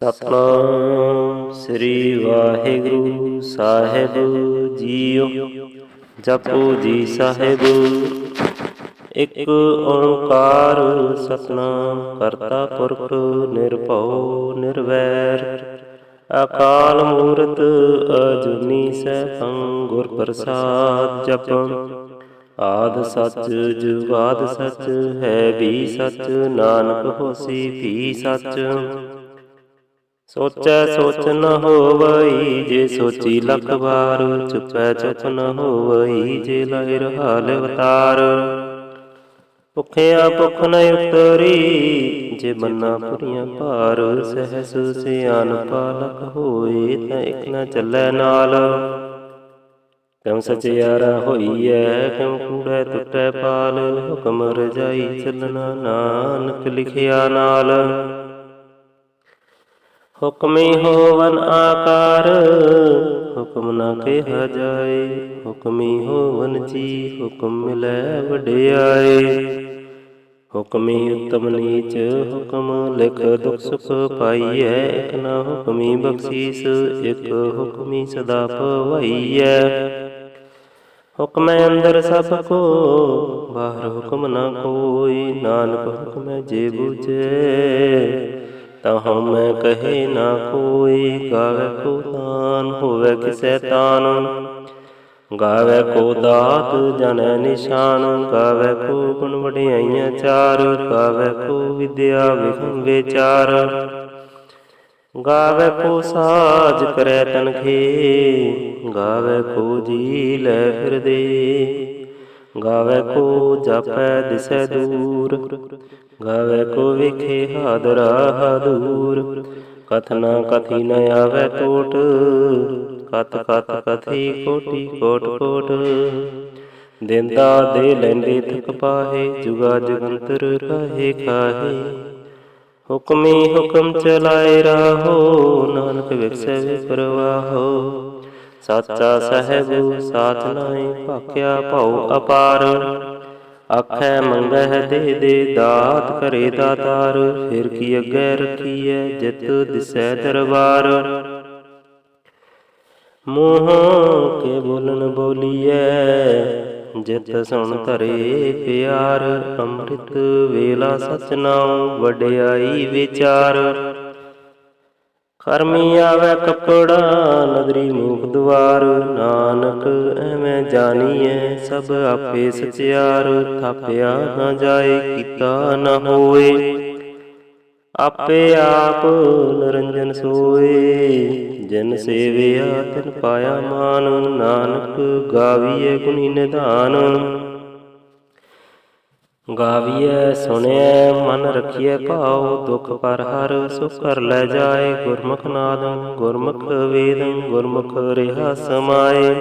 ਸਤਨਾਮ ਸ੍ਰੀ ਵਾਹਿਗੁਰੂ ਸਾਹਿਬ JIO. ਜਪੁ ਜੀ ਸਾਹਿਬ। ਇਕ ਓੰਕਾਰ ਸਤਨਾਮ ਕਰਤਾ ਪੁਰਖ ਨਿਰਭਉ ਨਿਰਵੈਰ। ਅਕਾਲ ਮੂਰਤ ਅਜੂਨੀ ਸੈਭੰ ਗੁਰ ਪ੍ਰਸਾਦ ਜਪੰ। ਆਦਿ ਸਚ ਜੁਗਾਦ ਸਚ ਹੈ ਵੀ ਸਚ। ਨਾਨਕ ਹੋਸੀ ਵੀ ਸਚ। ਸੋਚੈ ਸੋਚ ਨ ਹੋਵਈ ਜੇ ਸੋਚੀ ਲੱਖ ਵਾਰ। ਚੁਪੈ ਚੁਪ ਨ ਹੋਵਈ ਜੇ ਲਾਇ ਰਹਾ ਲਿਵਤਾਰ। ਭੁਖਿਆ ਭੁਖ ਨ ਉਤਰੀ ਜੇ ਬੰਨਾ ਪੁਰੀਆਂ ਭਾਰ। ਸਹਿਸ ਸਿਆਣਪਾ ਲਖ ਹੋਏ ਤਾਂ ਇਕ ਨ ਚੱਲੈ ਨਾਲ। ਕਿਉ ਸਚਿਆਰਾ ਹੋਈਐ ਕਿਉ ਕੂੜੈ ਟੁੱਟੈ ਪਾਲ। ਹੁਕਮ ਰਜਾਈ ਚੱਲਣਾ ਨਾਨਕ ਲਿਖਿਆ ਨਾਲ। ਹੁਕਮੀ ਹੋਵਨ ਆਕਾਰ ਹੁਕਮ ਨਾ ਕਿਹਾ ਜਾਏ। ਹੁਕਮੀ ਹੋਵਨ ਜੀ ਹੁਕਮ ਮਿਲੈ ਵਡਿਆਏ। ਹੁਕਮੀ ਉਤਮ ਨੀਚ ਹੁਕਮ ਲਿਖ ਦੁਖ ਸੁਖ ਪਾਈਐ। ਇਕ ਨਾ ਹੁਕਮੀ ਬਖਸ਼ੀਸ ਇਕ ਹੁਕਮੀ ਸਦਾ ਭਵਾਈਐ। ਹੁਕਮੈ ਅੰਦਰ ਸਭ ਕੋ ਬਾਹਰ ਹੁਕਮ ਨਾ ਕੋਈ। ਨਾਨਕ ਹੁਕਮੈ ਜੇ ਬੁਝੈ ਤਹੁ ਮੈਂ ਕਹੇ ਨਾ ਕੋਈ। ਗਾਵੈ ਕੋ ਦਾਨ ਹੋਵੈ ਕਿਸੈ ਤਾਨ। ਗਾਵੈ ਕੋ ਦਾਤ ਜਨੈ ਨਿਸ਼ਾਨ। ਗਾਵੈ ਕੋ ਗੁਣ ਵਡਿਆਈਆਂ ਚਾਰ। ਗਾਵੈ ਕੋ ਵਿਦਿਆ ਵਿਖਮ ਵਿਚਾਰ। ਗਾਵੈ ਕੋ ਸਾਜ ਕਰੈ ਤਨਖੇ। ਗਾਵੈ ਕੋ ਜੀ ਲੈ ਫਿਰਦੇ। ਗਾਵੈ ਕੋ ਜਾਪੈ ਦਿਸੈ ਦੂਰ। ਗਾਵੈ ਕੋ ਵੇਖੇ ਹਾਦਰਾ ਦੂਰ। ਕਥ ਨਾ ਕਥੀ ਨ ਆਵੈ ਟੋਟ। ਕਥ ਕਥ ਕਥੀ ਕੋਟੀ ਕੋਟ ਕੋਟ। ਦੇਂਦਾ ਦੇ ਲੈਂਦੇ ਥਕ ਪਾਹੇ। ਜੁਗਾ ਜੁਗੰਤਰ ਰਾਹੇ ਖਾਹੇ। ਹੁਕਮੀ ਹੁਕਮ ਚਲਾਏ ਰਾਹੋ। ਨਾਨਕ ਵਿਗਸੈ ਵਿਪਰਵਾਹੋ। ਸਾਚਾ ਸਾਹਿਬ ਸਾਚ ਨਾਹਿ ਭਾਖਿਆ ਭਉ ਅਪਾਰ। ਆਖੈ ਮੰਗਹਿ ਦੇ ਦੇ ਦਾਤ ਕਰੇ ਦਾਤਾਰ। ਫਿਰ ਕੀ ਅੱਗੇ ਰੱਖੀਐ ਜਿਤ ਦਿਸੈ ਦਰਬਾਰ। ਮੂੰਹ ਕੇ ਬੋਲਣ ਬੋਲੀਐ ਜਿਤ ਸੁਣ ਧਰੇ ਪਿਆਰ। ਅੰਮ੍ਰਿਤ ਵੇਲਾ ਸਚ ਨਾਉ ਵਡਿਆਈ ਵਿਚਾਰ। ਕਰਮੀ ਆਵੈ ਕੱਪੜਾ ਨਦਰੀ ਮੂਖ ਦੁਆਰ। ਨਾਨਕ ਐਵੇਂ ਜਾਣੀਐ ਸਭ ਆਪੇ ਸਚਿਆਰ। ਥਾਪਿਆ ਨਾ ਜਾਏ ਕੀਤਾ ਨਾ ਹੋਏ। ਆਪੇ ਆਪ ਨਿਰੰਜਨ ਸੋਏ। ਜਿਨ ਸੇਵਿਆ ਤਿਨ ਪਾਇਆ ਮਾਨ। ਨਾਨਕ ਗਾਵੀਐ ਗੁਣੀ ਨਿਧਾਨ। ਗਾਵੀਐ ਸੁਣਿਐ ਮਨ ਰਖੀਐ ਭਾਉ। ਦੁਖ ਪਰ ਹਰ ਸੁਖ ਕਰ ਲੈ ਜਾਏ। ਗੁਰਮੁਖ ਨਾਦੰ ਗੁਰਮੁਖ ਵੇਦੰ ਗੁਰਮੁਖ ਰਿਹਾ ਸਮਾਏ।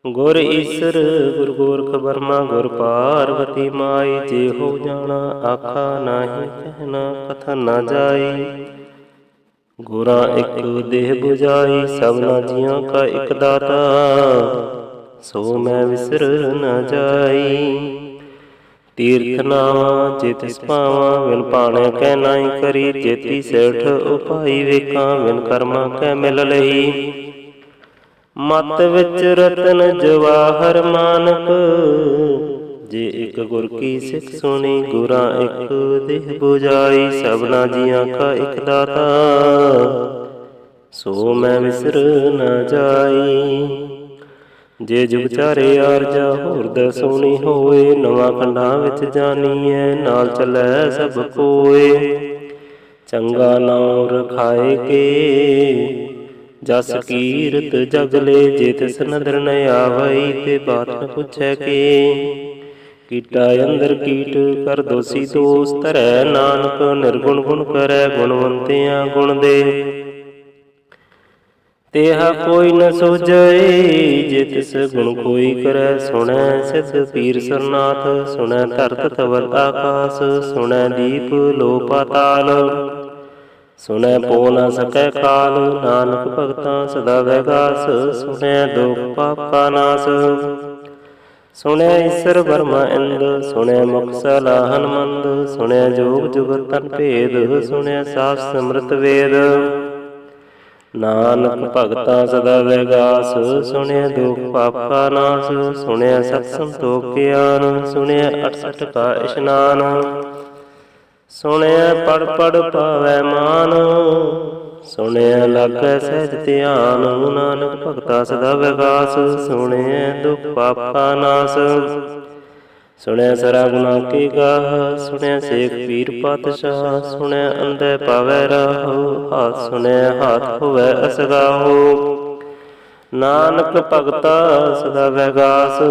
ਗੁਰ ਈਸਰ ਗੁਰ ਗੋਰਖ ਬਰਮਾ ਗੁਰ ਪਾਰਵਤੀ ਮਾਈ। ਜੇ ਹੋ ਜਾਣਾ ਆਖਾ ਨਾਹੀ ਕਹਿਣਾ ਕਥਨ ਨਾ ਜਾਈ। ਗੁਰਾਂ ਇਕ ਦੇਹ 부ਜਾਈ ਸਭਨਾ ਜੀਆਂ ਕਾ ਇਕ ਦਾਤਾ। ਸੋ ਮੈਂ ਵਿਸਰ ਨਾ ਜਾਈ। ਤੀਰਥ ਨਾਵਾਂ ਜੇ ਤਿਸ ਪਾਵਾਂ ਵਿਣ ਭਾਣੈ ਕੈ ਨਾਹੀ ਕਰੀ। ਜੇਤੀ ਸੇਠ ਉਪਾਈ ਵੇਖਾਂ ਵਿਣ ਕਰਮਾਂ ਕੈ ਮਿਲ ਲਈ। ਮਤ ਵਿੱਚ ਰਤਨ ਜਵਾਹਰ ਮਾਨਕ। ਜੇ ਇਕ ਗੁਰ ਕੀ ਸਿੱਖ ਸੁਣੀ। ਗੁਰਾਂ ਇਕ ਦੇਹ 부ਜਾਈ ਸਭਨਾ ਜੀਆਂ ਕਾ ਇਕ ਦਾਤਾ। ਸੋ ਮੈਂ ਵਿਸਰ ਨਾ ਜਾਈ। ਜੇ ਜੁਗ ਚਾਰੇ ਆਰਜਾ ਹੋਰਦ ਸੋਣੀ ਹੋਏ। ਨਵਾਂ ਖੰਡਾਂ ਵਿੱਚ ਜਾਣੀਐ ਨਾਲ ਚੱਲੈ ਸਭ ਕੋਏ। ਚੰਗਾ ਨਾਉ ਰਖਾਏ ਕੇ ਜਸ ਕੀਰਤ ਜਗ ਲੈ। ਜੇ ਤਿਸ ਨਦਰ ਨ ਆਵਈ ਤੇ ਬਾਤ ਨ ਪੁੱਛੈ ਕੇ। ਕੀਟਾ ਅੰਦਰ ਕੀਟ ਕਰ ਦੋਸੀ ਦੋਸ ਧਰੈ। ਨਾਨਕ ਨਿਰਗੁਣ ਗੁਣ ਕਰੈ ਗੁਣਵੰਤਿਆਂ ਗੁਣ ਦੇ। ਤੇਹਾ ਕੋਈ ਨ ਸੋਝੈ ਜੇ ਤਿਸ ਗੁਣ ਕੋਈ ਕਰੈ। ਸੁਣੈ ਸਿਧ ਪੀਰ ਸਰਨਾਥ ਸੁਣੈ ਧਰਤ ਧਵਲ ਆਕਾਸ। ਸੁਣੈ ਦੀਪ ਲੋ ਪਾਤਾਲ ਸੁਣੈ ਪੋ ਨ ਸਕੈ ਕਾਲ। ਨਾਨਕ ਭਗਤਾਂ ਸਦਾ ਵੈਗਾਸ ਸੁਣੈ ਦੁਖ ਪਾਪ ਕਾ ਨਾਸ। ਸੁਣਿਆ ਈਸਰ ਬਰਮਾ ਇੰਦ, ਸੁਣਿਆ ਮੁਖ ਸਲਾਹਨ ਮੰਦ, ਸੁਣਿਆ ਜੋਗ ਜੁਗਤ ਤਨ ਭੇਦ, ਸੁਣਿਆ ਸਾਸ ਸਮ੍ਰਿਤ ਵੇਦ। ਨਾਨਕ ਭਗਤਾ ਸਦਾ ਵੈਗਾਸ, ਸੁਣਿਆ ਦੁਖ ਪਾਪ ਕਾ ਨਾਸ, ਸੁਣਿਆ ਸਤ ਸੰਤੋਖ ਗਿਆਨ, ਸੁਣਿਆ 68 ਕਾ ਇਸ਼ਨਾਨ। ਸੁਣਿਆ ਪੜ ਪੜ ਪਾਵੈ ਮਾਨ, ਸੁਣਿਆ ਲਾਗੈ ਸਹਿਜ ਧਿਆਨ। ਨਾਨਕ ਭਗਤਾ ਸਦਾ ਵੈਗਾਸ, ਸੁਣਿਆ ਦੁਖ ਪਾਪ ਕਾ ਨਾਸ। ਸੁਣਿਆ ਸਰਾ ਗੁਨਾ ਕੀ ਗਾਹ, ਸੁਣਿਆ ਸੇਖ ਪੀਰ ਪਾਤਸ਼ਾਹ, ਸੁਣਿਆ ਅੰਧੇ ਪਾਵੈ ਰਾਹੁ, ਹਾਥ ਸੁਣਿਆ ਹਾਥ ਹੋਵੈ ਅਸਗਾਹੁ। ਨਾਨਕ ਭਗਤਾ ਸਦਾ ਵੈਗਾਸ,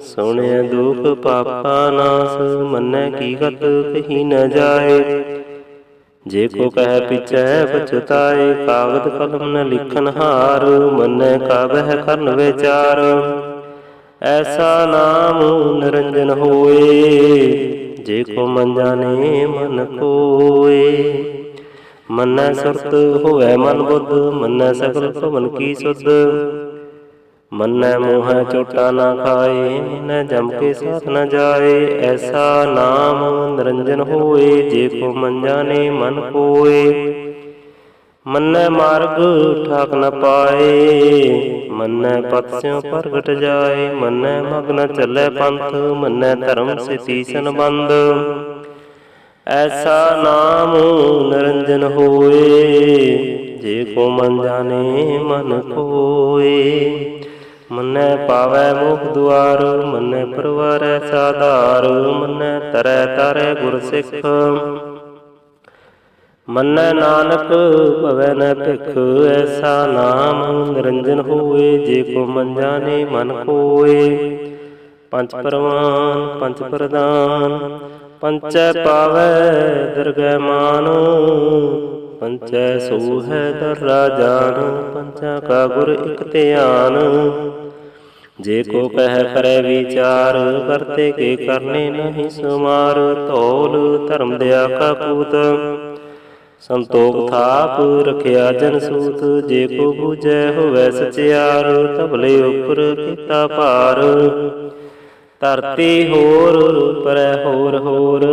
ਸੁਣਿਆ ਦੁਖ ਪਾਪ ਕਾ ਨਾਸ। ਮੰਨੈ ਕੀ ਗਤ ਕਹੀ ਨ ਜਾਏ, ਜੇ ਕੋ ਕਹਿ ਪਿਛੈ ਪਛੁਤਾਏ। ਕਾਗਦ ਕਲਮ ਨ ਲਿਖਨ ਹਾਰ, ਮੰਨੈ ਕਾਬਹਿ ਕਰਨ ਵਿਚਾਰ। ਐਸਾ ਨਾਮ ਨਿਰੰਜਨ ਹੋਏ, ਜੇ ਕੋ ਮਨ ਜਾਣੇ ਮਨ ਕੋਏ। ਮੰਨੈ ਸੁਰਤ ਹੋਵੈ ਮਨ ਬੁੱਧ, ਮੰਨੈ ਸਗਲ ਭਵਨ ਕੀ ਸੁਧ। ਮੰਨੈ ਮੋਹੈ ਚੋਟਾ ਨਾ ਖਾਏ, ਮੰਨੈ ਜਮ ਕੇ ਸਾਥ ਨ ਜਾਏ। ਐਸਾ ਨਾਮ ਨਿਰੰਜਨ ਹੋਏ, ਜੇ ਕੋ ਮਨ ਜਾਣੇ ਮਨ ਕੋਏ। ਮੰਨੈ ਮਾਰਗ ਠਾਕ ਨ ਪਾਏ, ਮੰਨੈ ਪਤ ਸਿਉ ਪ੍ਰਗਟ ਜਾਏ। ਮੰਨੈ ਮਗ ਨ ਚੱਲੈ ਪੰਥ, ਮੰਨੈ ਧਰਮ ਸਿਤੀ ਸੰਬੰਧ। ਐਸਾ ਨਾਮ ਨਿਰੰਜਨ ਹੋਏ, ਜੇ ਕੋ ਮਨ ਜਾਣੇ ਮਨ ਕੋਏ। ਮੰਨੈ ਪਾਵੈ ਮੋਖ ਦੁਆਰ, ਮੰਨੈ ਪਰਵਾਰੈ ਸਾਧਾਰ। ਮੰਨੈ ਤਰੈ ਤਾਰੈ ਗੁਰ ਸਿੱਖ, ਮੰਨੈ ਨਾਨਕ ਭਵੈ ਨ ਭਿਖ। ਐਸਾ ਨਾਮ ਨਿਰੰਜਨ ਹੋਏ, ਜੇ ਕੋ ਮਨ ਜਾਣੇ ਮਨ ਕੋਏ। ਪੰਚ ਪਰਵਾਨ ਪੰਚ ਪ੍ਰਧਾਨ, ਪੰਚੈ ਪਾਵੈ ਦਰਗਹਿ ਮਾਨ। ਪੰਚੈ ਸੋਹੈ ਦਰ ਰਾਜਾਨ, ਪੰਚਾਂ ਕਾ ਗੁਰ ਇਕ ਧਿਆਨ। ਜੇ ਕੋ ਕਹਿ ਕਰੈ ਵਿਚਾਰ, ਕਰਤੇ ਕੇ ਕਰਨੇ ਨਹੀਂ ਸੁਮਾਰ। ਧੌਲ ਧਰਮ ਦਇਆ ਕਾ ਪੂਤ, ਸੰਤੋਖ ਥਾਪ ਰਖਿਆ ਜਨ ਸੂਤ। ਜੇ ਕੋ ਬੂਝੈ ਹੋਵੈ ਸਚਿਆਰ, ਧਬਲੇ ਉਪਰ ਕੀਤਾ ਭਾਰ। ਧਰਤੀ ਹੋਰ ਪਰੈ ਹੋਰ ਹੋਰ,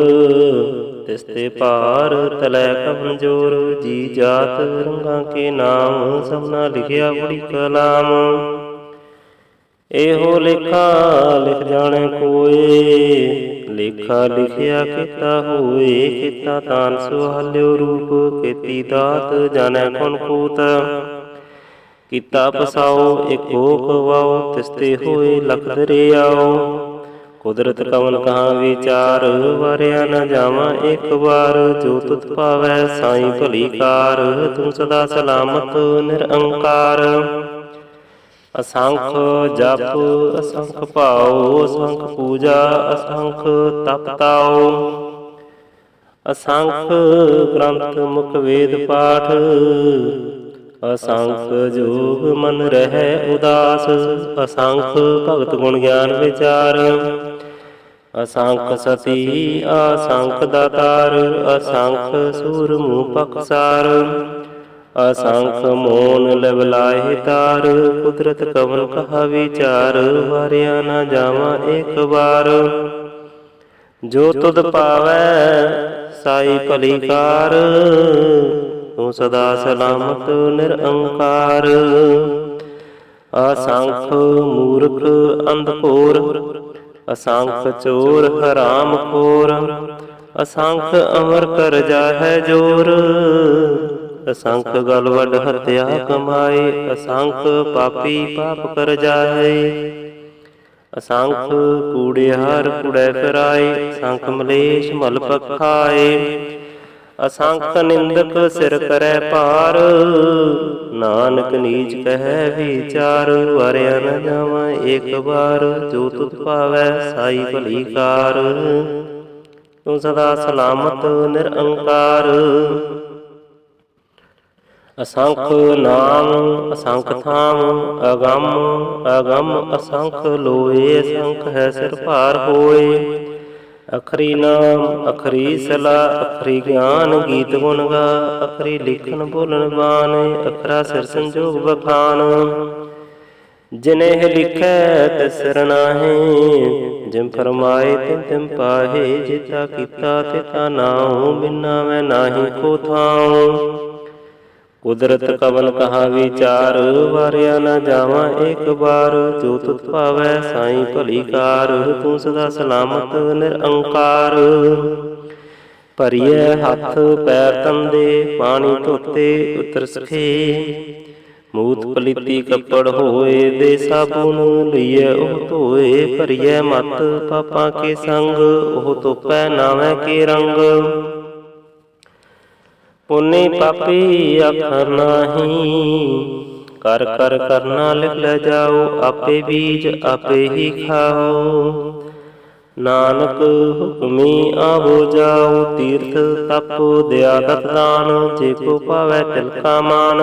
ਤਿਸ ਤੇ ਭਾਰ ਤਲੈ ਕਮਜੋਰ। ਜੀ ਜਾਤ ਰੰਗਾਂ ਕੇ ਨਾਮ, ਸਭਨਾ ਲਿਖਿਆ ਬੜੀ ਕਲਾਮ। ਇਹੋ ਲੇਖਾ ਲਿਖ ਜਾਣੈ ਕੋਏ, ਲੇਖਾ ਲਿਖਿਆ ਕੀਤਾ ਹੋਏ। ਕੀਤਾ ਤਾਨ ਸੁਹਾਲਿਓ ਰੂਪ, ਕੀਤੀ ਦਾਤ ਜਾਣੈ ਕੌਣ ਕੂਤ। ਕੀਤਾ ਪਸਾਓ ਏਕੋ ਕਵਾਓ, ਤਿਸ ਤੇ ਹੋਏ ਲਖ ਦਰਿਆਓ। ਕੁਦਰਤ ਕਵਨ ਕਹਾ ਵਿਚਾਰ, ਵਾਰਿਆ ਨ ਜਾਵਾਂ ਇਕ ਵਾਰ। ਜੋ ਤੁਧ ਭਾਵੈ ਸਾਈ ਭਲੀ ਕਾਰ, ਤੂੰ ਸਦਾ ਸਲਾਮਤ ਨਿਰੰਕਾਰ। ਅਸੰਖ ਜਪ ਅਸੰਖ ਭਾਉ, ਅਸੰਖ ਪੂਜਾ ਅਸੰਖ ਤਪ ਤਾਉ। ਅਸੰਖ ਗ੍ਰੰਥ ਮੁਖ ਵੇਦ ਪਾਠ, ਅਸੰਖ ਜੋਗ ਮਨ ਰਹਿ ਉਦਾਸ। ਅਸੰਖ ਭਗਤ ਗੁਣ ਗਿਆਨ ਵਿਚਾਰ, ਅਸੰਖ ਸਤੀ ਅਸੰਖ ਦਾਤਾਰ। ਅਸੰਖ ਸੂਰ ਮੂਹ ਪਖਸਾਰ, ਅਸੰਖ ਮੋਨ ਲਿਵ ਲਾਹੇ ਤਾਰ। ਕੁਦਰਤ ਕਵਨ ਕਹਾ ਵਿਚਾਰ, ਵਾਰਿਆ ਨ ਜਾਵਾਂ ਇਕ ਵਾਰ। ਜੋ ਤੁਧ ਭਾਵੈ ਸਾਈ ਭਲੀ ਕਾਰ, ਤੂੰ ਸਦਾ ਸਲਾਮਤ ਨਿਰੰਕਾਰ। ਅਸੰਖ ਮੂਰਖ ਅੰਧ ਘੋਰ, ਅਸੰਖ ਚੋਰ ਹਰਾਮ ਖੋਰ। ਅਸੰਖ ਅਮਰ ਕਰ ਜਾਹੈ ਜੋਰ, ਅਸੰਖ ਗਲ ਵੱਡ ਹੱਤਿਆ ਕਮਾਏ। ਅਸੰਖ ਪਾਪੀ ਪਾਪ ਕਰ ਜਾਏ, ਅਸੰਖ ਕੂੜਿਆਰ ਕੂੜੈ ਫਿਰਾਏ। ਅਸੰਖ ਮਲੇਛ ਮਲ ਪਖਾਏ, ਅਸੰਖ ਨਿੰਦਕ ਸਿਰ ਕਰੈ ਭਾਰ। ਨਾਨਕ ਨੀਚ ਕਹਿ ਵਿਚਾਰ, ਵਾਰਿਆ ਨ ਜਾਵਾਂ ਇਕ ਵਾਰ। ਜੋ ਤੁਧ ਭਾਵੈ ਸਾਈ ਭਲੀ ਕਾਰ, ਤੂੰ ਸਦਾ ਸਲਾਮਤ ਨਿਰੰਕਾਰ। ਅਸੰਖ ਨਾਮ ਅਸੰਖ ਥਾਮ, ਅਗੰਮ ਅਗੰਮ ਅਸੰਖ ਲੋਏ। ਅਸੰਖ ਹੈ ਸਿਰ ਭਾਰ ਹੋਏ, ਅਖਰੀ ਨਾਮ ਅਖਰੀ ਸਲਾ। ਅਖਰੀ ਗਿਆਨ ਗੀਤ ਗੁਣ ਗਾ, ਅਖਰੀ ਲਿਖਨ ਬੋਲਣ ਬਾਣ। ਅਖਰਾ ਸਿਰ ਸੰਜੋਗ ਬਖਾਨ, जिनेह लिखै तिस नाहीं, जिम फरमाए तिम तिम पाहे। जेता कीता तेता नाऊँ, बिना मैं नाही को थाऊँ। कुदरत कवन कहा विचार, वारिया न जावा एक बार। जो तुत पावै साईं भली कार, तू सदा सलामत निरंकार। ਭਰੀਐ ਹੱਥ ਪੈਰ ਤੰਦੇ, ਪਾਣੀ ਧੋਤੇ ਉਤਰ ਸਖੇ। ਮੂਤ ਪਲੀਤੀ ਕੱਪੜ ਹੋਏ, ਦੇ ਸਾਬੂਨ ਲਈਐ ਉਹ ਧੋਏ। ਭਰੀਐ ਮਤ ਪਾਪਾਂ ਕੇ ਸੰਗ, ਉਹ ਧੋਪੈ ਨਾਵੇਂ ਕੇ ਰੰਗ। ਪੁੰਨੇ ਪਾਪੀ ਆਖਰ ਨਾਹੀਂ, ਕਰ ਕਰ ਕਰਨਾ ਲਿਖ ਲੈ ਜਾਓ। ਆਪੇ ਬੀਜ ਆਪੇ ਹੀ ਖਾਓ। ਨਾਨਕ ਹੁਕਮੀ ਆਵੋ ਜਾਓ, ਤੀਰਥ ਤਪ ਦਿਆ ਦਤ ਦਾਨ। ਜੇ ਕੋ ਪਾਵੈ ਤਿਲ ਕਾ ਮਾਨ,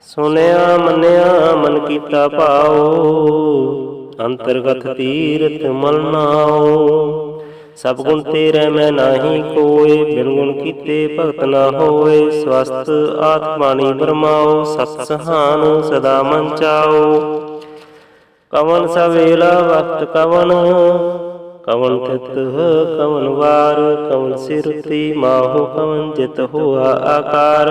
ਸੁਨਿਆ ਮੰਨਿਆ ਮਨ ਕੀਤਾ ਭਾਉ। ਅੰਤਰਗਤ ਤੀਰਥ ਮਲ ਨਾਉ। ਸਭ ਗੁਣ ਤੇਰੇ ਮੈਂ ਨਾਹੀ ਕੋਇ, ਬਿਨ ਗੁਣ ਕੀਤੇ ਭਗਤ ਨਾ ਹੋਏ। ਸਵਸਤ ਆਤਮਾਣੀ ਬਰਮਾਓ, ਸਤ ਸਹਾਨ ਸਦਾ ਮਨ ਚਾਓ। ਕਵਨ ਸਵੇਲਾ ਵਕਤ ਕਵਨ, ਕਵਨ ਤਿਤ ਕਵਨ ਵਾਰ। ਕਵਨ ਸਿਰੁਤੀ ਮਾਹੋ, ਕਵਨ ਜਿਤ ਹੋਆ ਆਕਾਰ।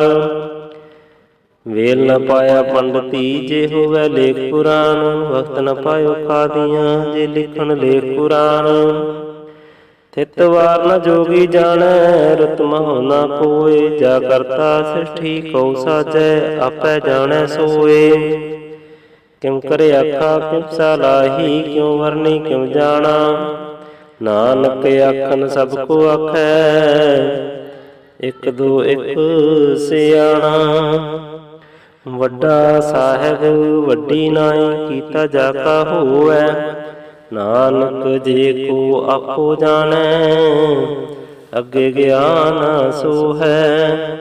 ਵੇਲ ਨ ਪਾਇਆ ਪੰਡਤੀ, ਜੇ ਹੋਵੈ ਲੇਖ ਪੁਰਾਨ। ਵਕਤ ਨ ਪਾਇਓ ਕਾਦੀਆਂ, ਜੇ ਲਿਖਣ ਲੇਖ ਪੁਰਾਨ। ਥਿਤ ਵਾਰ ਨ ਜੋਗੀ ਜਾਣੈ, ਰੁਤ ਮਹੁ ਨ ਕੋਇ। ਜਾ ਕਰਤਾ ਸ੍ਰਿਸ਼ਟੀ ਕਉ ਸਾਜੈ, ਆਪੈ ਜਾਣੈ ਸੋਏ। ਕਿਉ ਕਰੇ ਆਖਾ ਕਿਉ ਸਲਾਹੀ, ਕਿਉ ਵਰਨੀ ਕਿਉ ਜਾਣਾ। ਨਾਨਕ ਆਖਨ ਸਭ ਕੋ ਆਖੈ, ਇਕ ਦੋ ਇਕ ਸਿਆਣਾ। ਵੱਡਾ ਸਾਹਿਬ ਵੱਡੀ ਨਾਈ, ਕੀਤਾ ਜਾ ਕਾ ਹੋਵੈ। ਨਾਨਕ ਜੇ ਕੋ ਆਪੋ ਜਾਣੈ, ਅੱਗੇ ਗਿਆਨ ਸੋ ਹੈ।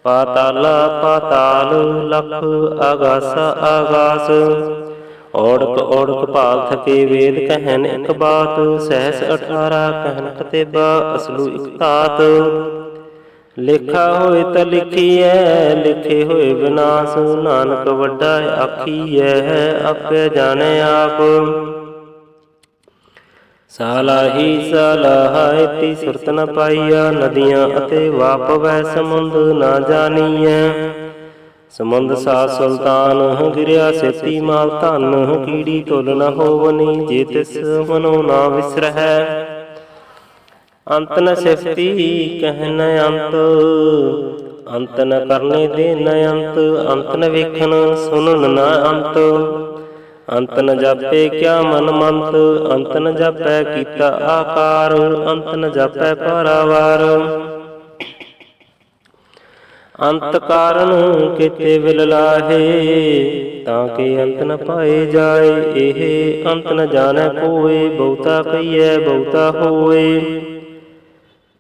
ਪਾਤਾਲਾ ਪਾਤਾਲ, ਲਖ ਆਗਾਸਾ ਆਗਾਸ। ਔੜਕ ਔੜਕ ਭਾਗ ਥਕੇ ਵੇਦ ਕਹਿਨ ਇਕ ਬਾਤ। ਸਹਿਸ 18 ਕਹਿਨ ਕਤੇਬਾ, ਅਸਲੂ ਇਕ ਧਾਤ। ਲੇਖਾ ਹੋਏ ਤ ਲਿਖੀਐ, ਲਿਖੇ ਹੋਏ ਵਿਨਾਸ਼। ਨਾਨਕ ਵੱਡਾ ਆਖੀਐ, ਆਪੇ ਜਾਣੈ ਆਪ। ਸਾਲਾਹੀ ਸਾਲਾਹੀ ਸੁਰਤ ਨ ਪਾਈਆ, ਨਦੀਆਂ ਅਤੇ ਵਾਪਵੈ ਸਮੁੰਦ ਨਾ ਜਾਣੀਐ। ਸਮੁੰਦ ਸਾਧ ਸੁਲਤਾਨ, ਗਿਰਿਆ ਸੇਤੀ ਮਾਲ ਧਨ। ਕੀੜੀ ਤੁਲ ਨ ਹੋਵਨੀ, ਜੇ ਤਿਸ ਮਨੋ ਨਾ ਵਿਸਰਹਿ। ਅੰਤ ਨ ਸਿਫਤੀ ਕਹਿ ਨ ਅੰਤ, ਅੰਤ ਨ ਕਰਨੇ ਦੇ ਨ ਅੰਤ। ਅੰਤ ਨ ਵੇਖਣ ਸੁਣਨ ਨ ਅੰਤ, ਅੰਤ ਨ ਜਾਪੇ ਕਿਆ ਮਨ ਮੰਤ। ਅੰਤ ਨ ਜਾਪੈ ਕੀਤਾ ਆਕਾਰ, ਅੰਤ ਨ ਜਾਪੈ ਪਾਰਾਵਾਰ। ਅੰਤ ਕਾਰਨ ਕੀਤੇ ਵਿਲ ਲਾਹੇ, ਤਾਂ ਕਿ ਅੰਤ ਨ ਪਾਏ ਜਾਏ। ਇਹ ਅੰਤ ਨ ਜਾਣੈ ਕੋਇ, ਬਹੁਤਾ ਕਹੀਐ ਬਹੁਤਾ ਹੋਏ।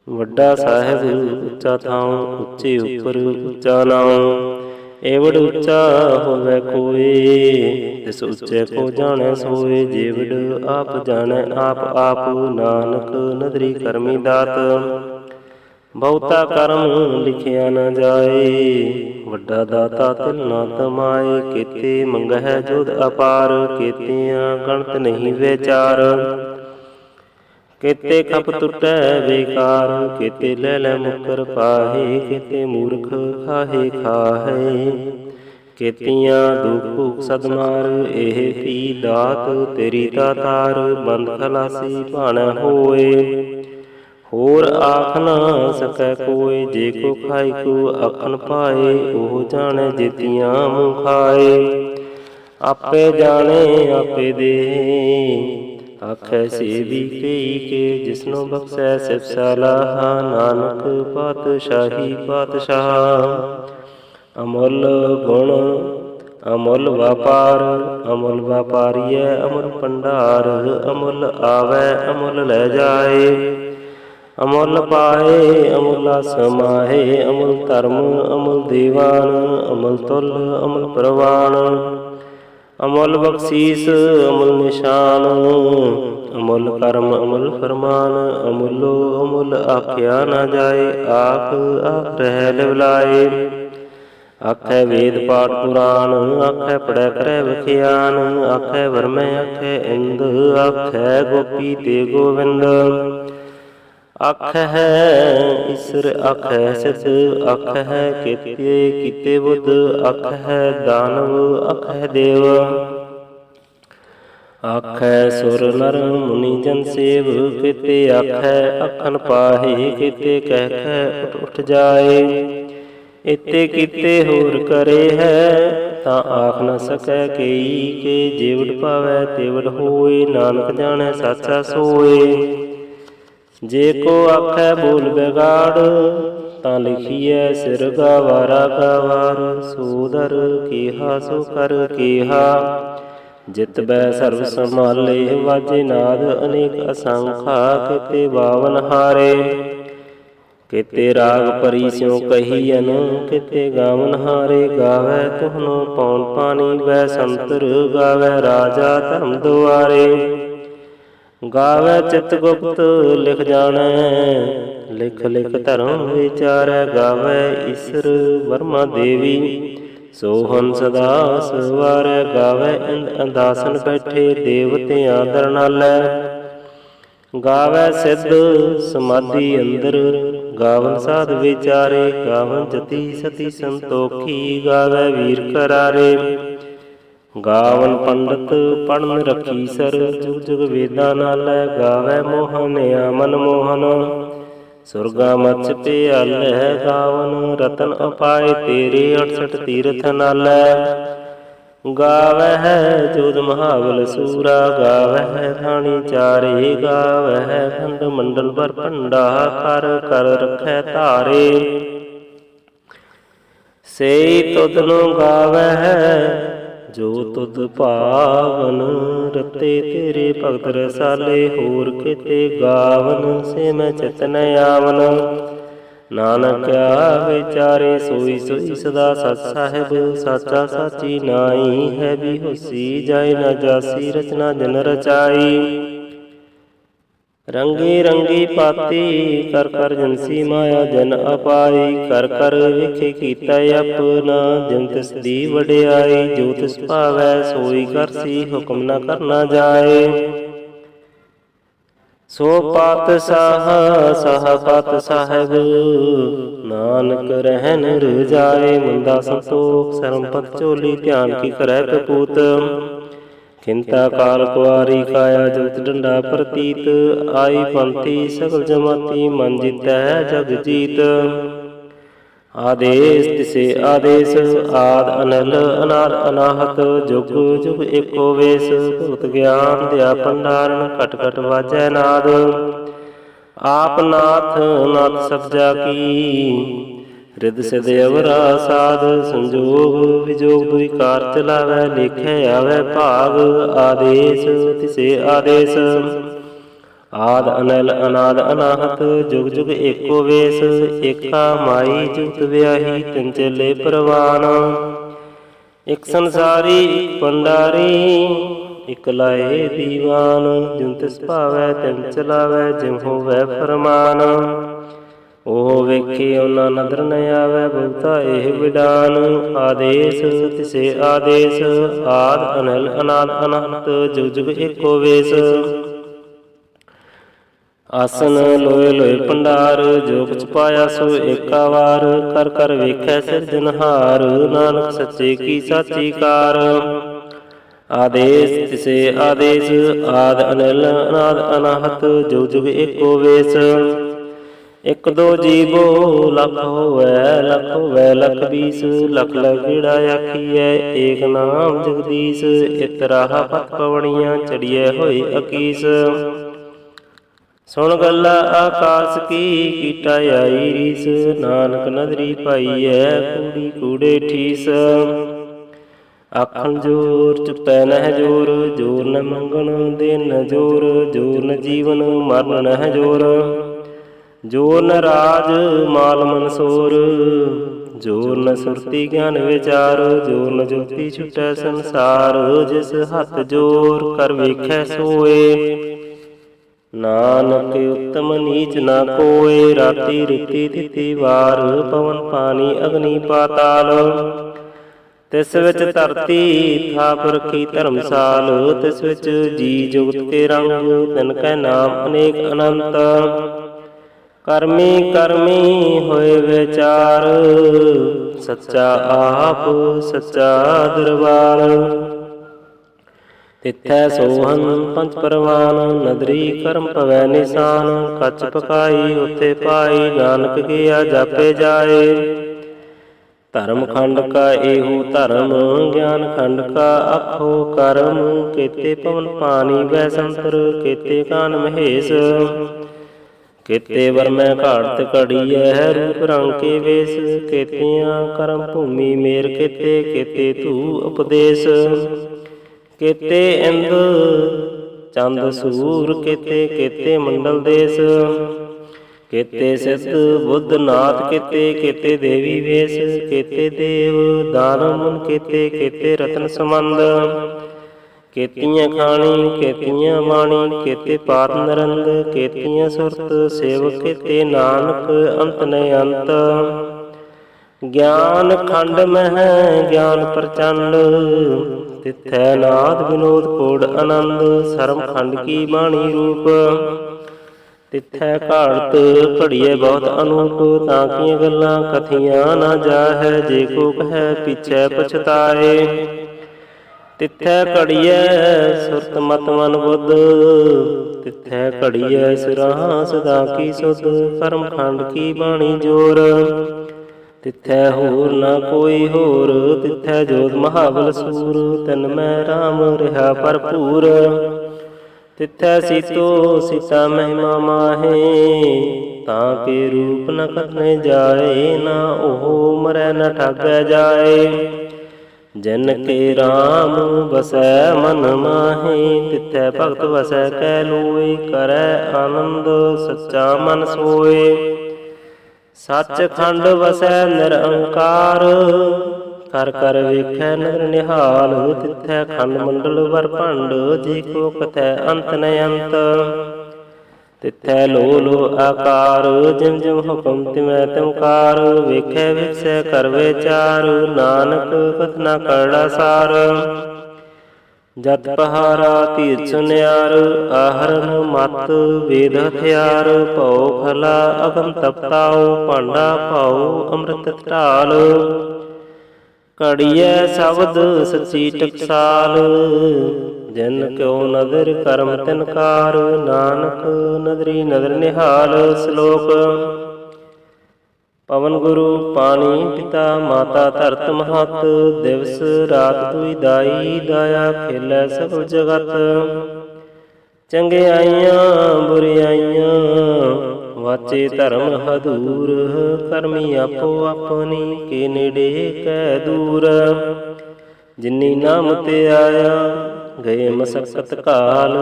ਵੱਡਾ ਸਾਹਿਬ ਉੱਚਾ ਥਾਉ, ਉੱਚੇ ਉੱਪਰ ਉੱਚਾ ਨਾਉ। ਏਵੜ ਉੱਚਾ ਹੋਵੈ ਕੋਇ, ਤਿਸ ਉੱਚੇ ਕੋ ਜਾਣੈ ਸੋਏ। ਜੇਵੜ ਆਪ ਜਾਣੈ ਆਪ ਆਪ, ਨਾਨਕ ਨਦਰੀ ਕਰਮੀ ਦਾਤ। ਬਹੁਤਾ ਕਰਮ ਲਿਖਿਆ ਨ ਜਾਏ, ਵੱਡਾ ਦਾਤਾ ਤਿਲ ਨਾ ਤਮਾਏ। ਕੇਤੇ ਮੰਗਹਿ ਜੋਧ ਅਪਾਰ, ਕੇਤਿਆਂ ਗਣਤ ਨਹੀਂ ਵਿਚਾਰ। ਕੇਤੇ ਖਪ ਟੁਟੈ ਬੇਕਾਰ, ਕੇਤੇ ਲੈ ਲੈ ਮੁਕਰ ਪਾਹੇ। ਕੇਤੇ ਮੂਰਖ ਖਾਹੇ ਖਾਹੇ, ਕੇਤੀਆਂ ਦੁਖ ਭੂਖ ਸਦ ਮਾਰ। ਇਹ ਪੀ ਦਾਤ ਤੇਰੀ ਦਾਤਾਰ, ਬੰਦ ਖਲਾਸੀ ਭਾਣੈ ਹੋਏ। ਹੋਰ ਆਖ ਨਾ ਸਕੈ ਕੋਇ, ਜੇ ਕੋ ਖਾਈ ਕੋ ਆਖਣ ਪਾਏ। ਉਹ ਜਾਣੈ ਜੇਤੀਆਂ ਮੂੰਹ ਖਾਏ। ਆਪੇ ਜਾਣੇ ਆਪੇ ਦੇ, ਆਖੈ ਸੇਵੀ ਕਈ ਕੇ। ਜਿਸਨੂੰ ਬਖਸ਼ੈ ਸਿਵ ਸਲਾਹਾ, ਨਾਨਕ ਪਾਤਸ਼ਾਹੀ ਪਾਤਸ਼ਾਹ। ਅਮੁੱਲ ਗੁਣ ਅਮੁੱਲ ਵਾਪਾਰ, ਅਮੁੱਲ ਵਾਪਾਰੀਐ ਅਮੁੱਲ ਭੰਡਾਰ। ਅਮੁੱਲ ਆਵੈ ਅਮੁੱਲ ਲੈ ਜਾਏ, ਅਮੁੱਲ ਪਾਏ ਅਮੁੱਲਾ ਸਮਾਹੇ। ਅਮੁੱਲ ਧਰਮ ਅਮੁੱਲ ਦੀਵਾਨ, ਅਮੁੱਲ ਤੁਲ ਅਮੁੱਲ ਪ੍ਰਵਾਨ। ਅਮੁੱਲ ਬਖਸ਼ੀਸ ਅਮੁੱਲ ਨਿਸ਼ਾਨ, ਅਮੁੱਲ ਕਰਮ ਅਮੁੱਲ ਫਰਮਾਨ। ਅਮੁੱਲੋ ਅਮੁੱਲ ਆਖਿਆ ਨਾ ਜਾਏ, ਆਖ ਆਖ ਰਹਿ ਲਿਵਲਾਏ। ਆਖੈ ਵੇਦ ਪਾਠ ਪੁਰਾਣ, ਆਖੈ ਪੜੈ ਕਰੈ ਵਿਖਿਆਨ, ਆਖੈ ਵਰਮੈ ਆਖੈ ਇੰਦ, ਆਖੈ ਗੋਪੀ ਤੇ ਗੋਵਿੰਦ। ਆਖੈ ਈਸਰ ਆਖੈ ਸਿਧ, ਆਖੈ ਕੀਤੇ ਕੀਤੇ ਬੁੱਧ, ਆਖੈ ਦਾਨਵ ਆਖੈ ਦੇਵ। ਆਖੈ ਸੁਰ ਨਰ ਮੁਨੀ ਜਨ ਸੇਵ, ਕੀਤੇ ਆਖੈ ਆਖਣ ਪਾਹੇ, ਕੀਤੇ ਕਹਿ ਕਹਿ ਉਠ ਉਠ ਜਾਏ। ਇਤੇ ਕੀਤੇ ਹੋਰ ਕਰੇ ਹੈ, ਤਾਂ ਆਖ ਨ ਸਕੈ ਕੇਈ, ਕੇ ਜੇਵੜ ਪਾਵੈ ਤੇਵੜ ਹੋਏ, ਨਾਨਕ ਜਾਣੈ ਸਾਚਾ ਸੋਏ। ਜੇ ਕੋ ਆਖੈ ਬੋਲ ਬਿਗਾੜ, ਤਾਂ ਲਿਖੀਐ ਸਿਰ ਗਾਵਾਰਾ ਗਾਵਾਰ। ਸੋ ਦਰ ਕੇਹਾ ਸੋ ਕਰ ਕੇਹਾ, ਜਿਤ ਬੈ ਸਰਬ ਸੰਭਾਲੇ। ਵਾਜੇ ਨਾਦ ਅਨੇਕ ਅਸੰਖਾ, ਕੀਤੇ ਬਾਵਨ ਹਾਰੇ। ਕੀਤੇ ਰਾਗ ਭਰੀ ਸਿਉ ਕਹੀਐਨ, ਕੀਤੇ ਗਾਵਨ ਹਾਰੇ। ਗਾਵੈ ਤੁਹਨੋ ਪੌਣ ਪਾਣੀ ਵੈ ਸੰਤਰ, ਗਾਵੈ ਰਾਜਾ ਧਰਮ ਦੁਆਰੇ। ਗਾਵੈ ਚਿਤ ਗੁਪਤ ਲਿਖ ਜਾਣੈ, ਲਿਖ ਲਿਖ ਧਰਮ ਵਿਚਾਰੈ। ਗਾਵੈ ਈਸਰ ਵਰਮਾ ਦੇਵੀ, ਸੋਹਨ ਸਦਾ ਸਵਾਰੈ। ਗਾਵੈ ਇੰਦ ਅੰਦਾਸਨ ਬੈਠੇ, ਦੇਵਤਿਆਂ ਦਰਨਾਲੈ। ਗਾਵੈ ਸਿੱਧ ਸਮਾਧੀ ਅੰਦਰ, ਗਾਵਨ ਸਾਧ ਵਿਚਾਰੇ। ਗਾਵਨ ਜਤੀ ਸਤੀ ਸੰਤੋਖੀ, ਗਾਵੈ ਵੀਰ ਕਰਾਰੇ। ਗਾਵਨ ਪੰਡਤ ਪੜਨ ਰਖੀ ਸਰ, ਜੁਗ ਜੁਗ ਵੇਦਾਂ ਨਾਲੈ। ਗਾਵੈ ਮੋਹਨਿਆ ਮਨ ਮੋਹਨ, ਸੁਰਗਾ ਮਛ ਪਿਆਲੈ। ਗਾਵਨ ਰਤਨ ਅਪਾਏ ਤੇਰੇ, 68 ਤੀਰਥ ਨਾਲੈ। ਗਾਵਹਿ ਜੋਧ ਮਹਾਬਲ ਸੂਰਾ, ਗਾਵਹਿ ਥਾਣੀ ਚਾਰੇ। ਗਾਵਹਿ ਖੰਡ ਮੰਡਲ ਭਰ ਭੰਡਾ, ਕਰ ਕਰ ਰਖੈ ਧਾਰੇ। ਸੇਈ ਤੁਧ ਨੂੰ ਗਾਵਹਿ ਜੋ ਤੁਧ ਭਾਵਨ, ਰਤੇ ਤੇਰੇ ਭਗਤ ਰਸਾਲੇ। ਹੋਰ ਕਿਤੇ ਗਾਵਨ, ਸੇ ਮੈਂ ਚਿਤ ਨ ਆਵਨ। ਨਾਨਕਿਆ ਵਿਚਾਰੇ ਸੋਈ ਸੋਈ ਸਦਾ ਸਚ ਸਾਹਿਬ। ਸਾਚਾ ਸਾਚੀ ਨਾਈ ਹੈ ਵੀ ਹੋਸੀ, ਜਾਇ ਨ ਜਾਸੀ ਰਚਨਾ ਜਿਨ ਰਚਾਈ। ਰੰਗੀ ਰੰਗੀ ਪਾਤੀ ਕਰ ਕਰ ਜਿਨਸੀ ਮਾਇਆ ਜਨ ਅਪਾਈ। ਕਰ ਕਰ ਵੇਖੇ ਕੀਤਾ ਆਪਨਾ, ਜਿਨ ਤਿਸ ਦੀ ਵਡਿਆਈ। ਜੋ ਤਿਸ ਭਾਵੈ ਸੋਈ ਕਰਸੀ, ਹੁਕਮ ਨ ਕਰਨਾ ਜਾਏ। ਸੋ ਪਾਤਸ਼ਾਹ ਸਾਹ ਪਾਤਸ਼ਾਹਿਬ, ਨਾਨਕ ਰਹਿਨ ਰਜਾਏ। ਮੰਦਾ ਸੰਤੋਖ ਸਰਮ ਪਤ ਝੋਲੀ, ਧਿਆਨ ਕੀ ਕਰੈ ਕਪੂਤ। ਖਿੰਤਾ ਕਾਲ ਕੁਆਰੀ ਕਾਇਆ, ਜਗਤ ਡੰਡਾ ਪ੍ਰਤੀਤ। ਆਈ ਪੰਥੀ ਸਗਲ ਜਮਾਤੀ, ਮਨ ਜੀਤੈ ਜਗ ਜੀਤ। ਆਦੇਸ ਤਿਸੇ ਆਦੇਸ, ਆਦ ਅਨਲ ਅਨਾਦ ਅਨਾਹਤ। ਜੁਗ ਜੁਗ ਏਕੋ ਵੇਸ, ਭਗਤ ਗਿਆਨ ਦਿਆ ਭੰਡਾਰਨ। ਘਟ ਘਟ ਵਾਜੈ ਨਾਦ, ਆਪ ਨਾਥ ਨਾਥ ਸਬਜਾ ਕੀ। ਰਿਦ ਸਿਧ ਅਵਰਾ ਸਾਧ, ਸੰਜੋਗ ਵਿਜੋਗ ਦੁਇ ਕਾਰ ਚਲਾਵੈ। ਲੇਖੈ ਆਵੈ ਭਾਗ, ਆਦੇਸ ਤਿਸੇ ਆਦੇਸ। ਆਦ ਅਨਲ ਅਨਾਦ ਅਨਾਹਤ, ਜੁਗ ਜੁਗ ਏਕੋ ਵੇਸ। ਏਕਾ ਮਾਈ ਜੁਗਤ ਵਿਆਹੀ, ਤਿਨ ਚੇਲੇ ਪ੍ਰਵਾਨ। ਇਕ ਸੰਸਾਰੀ ਇਕ ਭੰਡਾਰੀ, ਇਕ ਲਾਏ ਦੀਵਾਨ। ਜਿਨ ਤਿਸ ਭਾਵੈ ਤਿਨ ਚਲਾਵੈ, ਜਿਮ ਹੋਵੈ ਫਰਮਾਨ। ਉਹ ਵੇਖੇ ਉਹਨਾਂ ਨਦਰ ਨ ਆਵੈ, ਬਹੁਤਾ ਇਹ ਵਿਡਾਨ। ਆਦੇਸ ਤਿਸੇ ਆਦੇਸ, ਆਦ ਅਨਲ ਅਨਾਦ ਅਨਾਹਤ। ਜੁਗ ਜੁਗ ਏਕੋ ਵੇਸ। ਆਸਨ ਲੋਏ ਲੋਏ ਭੰਡਾਰ, ਜੋ ਕੁਛ ਪਾਇਆ ਸੋ ਏਕਾ ਵਾਰ। ਕਰ ਕਰ ਵੇਖੈ ਸਿਰਜਨਹਾਰ, ਨਾਨਕ ਸੱਚੇ ਕੀ ਸਾਚੀ ਕਾਰ। ਆਦੇਸ ਤਿਸੇ ਆਦੇਸ, ਆਦ ਅਨਲ ਅਨਾਦ ਅਨਾਹਤ। ਜੁਗ ਜੁਗ ਏਕੋ ਵੇਸ। ਇਕ ਦੋ ਜੀਵੋ ਲਖ ਹੋਵੈ, ਲਖ ਹੋਵੈ ਲਖ ਬੀਸ। ਲਖ ਲਖ ਗੇੜਾ ਆਖੀਐ, ਏਕ ਨਾਮ ਜਗਦੀਸ਼। ਇਤ ਰਾਹਾ ਪਤ ਪਵਣੀਆਂ, ਚੜੀਐ ਹੋਏ ਅਕੀਸ। ਸੁਣ ਗੱਲਾ ਆਕਾਸ ਕੀ, ਕੀਟਾ ਆਈ ਰੀਸ। ਨਾਨਕ ਨਦਰੀ ਪਾਈਐ, ਕੂੜੀ ਕੂੜੇ ਠੀਸ। ਆਖਣ ਜੋਰ ਚੁਪੈ ਨਹਿ ਜੋਰ, ਜੋਰ ਨ ਮੰਗਣ ਦੇਨ ਨ ਜੋਰ। ਜੋਰ ਨ ਜੀਵਨ ਮਰਨ ਨਹਿ ਜੋਰ, ਜੋਰ ਨ ਰਾਜ ਮਾਲ ਮਨਸੋਰ। ਜੋਰ ਨ ਸੁਰਤੀ ਗਿਆਨ ਵਿਚਾਰ, ਜੋਰ ਨ ਜੋਤੀ ਛੁਟੈ ਸੰਸਾਰ। ਜਿਸ ਹੱਥ ਜੋਰ ਕਰ ਵੇਖੈ ਸੋਏ, ਨਾਨਕ ਉੱਤਮ ਨੀਚ ਨਾ ਕੋਇ, ਰਾਤੀ ਰਿਤੀ ਤਿਥਿ ਵਾਰ, ਪਵਨ ਪਾਣੀ ਅਗਨੀ ਪਾਤਾਲ। ਤਿਸ ਵਿੱਚ ਧਰਤੀ ਥਾਪ ਰਖੀ ਧਰਮਸਾਲ, ਤਿਸ ਵਿੱਚ ਜੀ ਜੁਗਤ ਕੇ ਰੰਗ, ਤਿਨ ਕੈ ਨਾਮ ਅਨੇਕ ਅਨੰਤ। ਕਰਮੀ ਕਰਮੀ ਹੋਏ ਵਿਚਾਰ, ਸੱਚਾ ਆਪ ਸੱਚਾ ਦਰਬਾਰ। ਤਿਥੈ ਸੋਹਨ ਪੰਚ ਪਰਵਾਨ, ਨਦਰੀ ਕਰਮ ਭਵੈ ਨਿਸ਼ਾਨ। ਕੱਚ ਪਕਾਈ ਉਥੇ ਪਾਈ, ਨਾਨਕ ਕੀਆ ਜਾਪੇ ਜਾਏ। ਧਰਮ ਖੰਡ ਕਾ ਏਹੋ ਧਰਮ, ਗਿਆਨ ਖੰਡ ਕਾ ਆਖੋ ਕਰਮ। ਕੇਤੇ ਪਵਨ ਪਾਣੀ ਵੈ ਸੰਤਰ, ਕੇਤੇ ਕਾਨ ਮਹੇਸ਼। ਕੇਤੇ ਵਰਮੈ ਘਾੜਤ ਘੜੀਐ, ਰੂਪ ਰੰਗ ਕੇ ਵੇਸ। ਕੇਤੀਆਂ ਕਰਮ ਭੂਮੀ ਮੇਰ ਕੇਤੇ, ਕੇਤੇ ਧੂ ਉਪਦੇਸ਼। ਕੇਤੇ ਇੰਦ ਚੰਦ ਸੂਰ, ਕੇਤੇ ਕੇਤੇ ਮੰਡਲ ਦੇਸ। ਕੇਤੇ ਸਿੱਧ ਬੁੱਧ ਨਾਥ, ਕੇਤੇ ਕੇਤੇ ਦੇਵੀ ਵੇਸ। ਕੇਤੇ ਦੇਵ ਦਾਨਵ ਮੁਨ, ਕੇਤੇ ਕੇਤੇ ਰਤਨ ਸਮੰਦ। ਕੇਤੀਆਂ ਖਾਣੀ ਕੇਤੀਆਂ ਬਾਣੀ, ਕੇਤੇ ਪਾਤ ਨਰੰਦ। ਕੇਤੀਆਂ ਸੁਰਤ ਸੇਵਕ, ਕੇਤੇ ਨਾਨਕ ਅੰਤ ਨ ਅੰਤ। ਗਿਆਨ ਖੰਡ ਮਹਿ ਗਿਆਨ ਪ੍ਰਚੰਡ, ਤਿਥੈ ਨਾਦ ਵਿਨੋਦ ਕੋਡ ਆਨੰਦ। ਸਰਮ ਖੰਡ ਕੀ ਬਾਣੀ ਰੂਪ, ਤਿਥੈ ਘਾੜਤ ਘੜੀਐ ਬਹੁਤ ਅਨੂਪ। ਤਾਂ ਕੀਆਂ ਗੱਲਾਂ ਕਥੀਆਂ ਨਾ ਜਾਹੈ, ਜੇ ਕੋ ਕਹੈ ਪਿਛੈ ਪਛਤਾਏ। ਤਿਥੈ ਘੜੀਐ ਸੁਰਤ ਮਤ ਮਨ ਬੁੱਧ, ਤਿਥੈ ਘੜੀਐ ਸਿਰਾਂ ਸਦਾ ਕੀ ਸੁਧ। ਕਰਮ ਖੰਡ ਕੀ ਬਾਣੀ ਜੋਰ, ਤਿਥੈ ਹੋਰ ਨਾ ਕੋਈ ਹੋਰ। ਤਿਥੈ ਜੋਤ ਮਹਾਬਲ ਸੂਰ, ਤਿਨ ਮੈਂ ਰਾਮ ਰਿਹਾ ਭਰਪੂਰ। ਤਿਥੈ ਸੀਤੋ ਸੀਤਾ ਮਹਿਮਾ ਮਾਹੇ, ਤਾਂ ਕੇ ਰੂਪ ਨ ਕਥਨੇ ਜਾਏ। ਨਾ ਉਹ ਮਰੈ ਨ ਠਾਗੈ ਜਾਏ, ਜਿਨ ਕੇ ਰਾਮ ਵਸੈ ਮਨ ਮਾਹੇ। ਤਿਥੈ ਭਗਤ ਵਸੈ ਕੈ ਲੋਏ, ਕਰੈ ਆਨੰਦ ਸੱਚਾ ਮਨ ਸੋਏ। ਸੱਚ ਖੰਡ ਵਸੈ ਨਿਰੰਕਾਰ, ਕਰ ਕਰ ਵੇਖੈ ਨਦਰ ਨਿਹਾਲ। ਤਿਥੈ ਖੰਡ ਮੰਡਲ ਵਰ ਭੰਡ, ਜੇ ਕੋ ਕਥੈ ਅੰਤ ਨ ਅੰਤ। ਤਿਥੈ ਲੋ ਲੋ ਆਕਾਰ, ਜਿਮ ਜਿਮ ਹੁਕਮ ਤਿਵੈ ਤਿਮਕਾਰ। ਵੇਖੈ ਵਿਖਸੈ ਕਰ ਵਿਚਾਰ, ਨਾਨਕ ਕਥਨਾ ਕਰੜਾ ਸਾਰ। ਜਤ ਪਹਾਰਾ ਧੀਰ ਸੁਨਿਆਰ, ਆਹਰਨ ਮਤ ਵੇਦ ਹਥਿਆਰ। ਭਉ ਖਲਾ ਅਗਮ ਤਪਤਾਉ, ਭਾਂਡਾ ਭਾਉ ਅੰਮ੍ਰਿਤ ਢਾਲ। ਘੜੀਐ ਸ਼ਬਦ ਸੱਚੀ ਟਕਸਾਲ, ਜਿਨ ਕਿਉ ਨਦਰ ਕਰਮ ਤਿਨਕਾਰ। ਨਾਨਕ ਨਦਰੀ ਨਦਰ ਨਿਹਾਲ। ਸ਼ਲੋਕ। ਪਵਨ ਗੁਰੂ ਪਾਣੀ ਪਿਤਾ, ਮਾਤਾ ਧਰਤ ਮਹਤ। ਦਿਵਸ ਰਾਤ ਦੁਇ ਦਾਈ, ਦਾਇਆ ਖੇਲੈ ਸਭ ਜਗਤ। ਚੰਗਿਆਈਆਂ ਬੁਰਿਆਈਆਂ ਵਾਚੇ ਧਰਮ ਹਦੂਰ। ਕਰਮੀ ਆਪੋ ਆਪਣੀ, ਕੇ ਨੇੜੇ ਕੈ ਦੂਰ। ਜਿਨੀ ਨਾਮ ਤੇ ਆਇਆ, ਗਏ ਮਸਕਤ ਕਾਲ।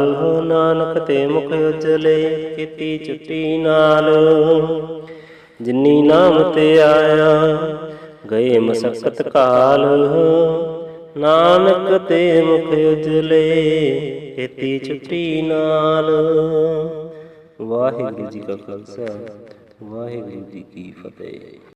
ਨਾਨਕ ਤੇ ਮੁਖ ਉਜਲੇ, ਕੀਤੀ ਛੁੱਟੀ ਨਾਲ। ਜਿਨੀ ਨਾਮ ਤੇ ਆਇਆ, ਗਏ ਮਸਕਤ ਕਾਲ। ਨਾਨਕ ਤੇ ਮੁਖ ਉਜਲੇ, ਕੀਤੀ ਛੁੱਟੀ ਨਾਲ। ਵਾਹਿਗੁਰੂ ਜੀ ਕਾ ਖਾਲਸਾ, ਵਾਹਿਗੁਰੂ ਜੀ ਕੀ ਫਤਿਹ।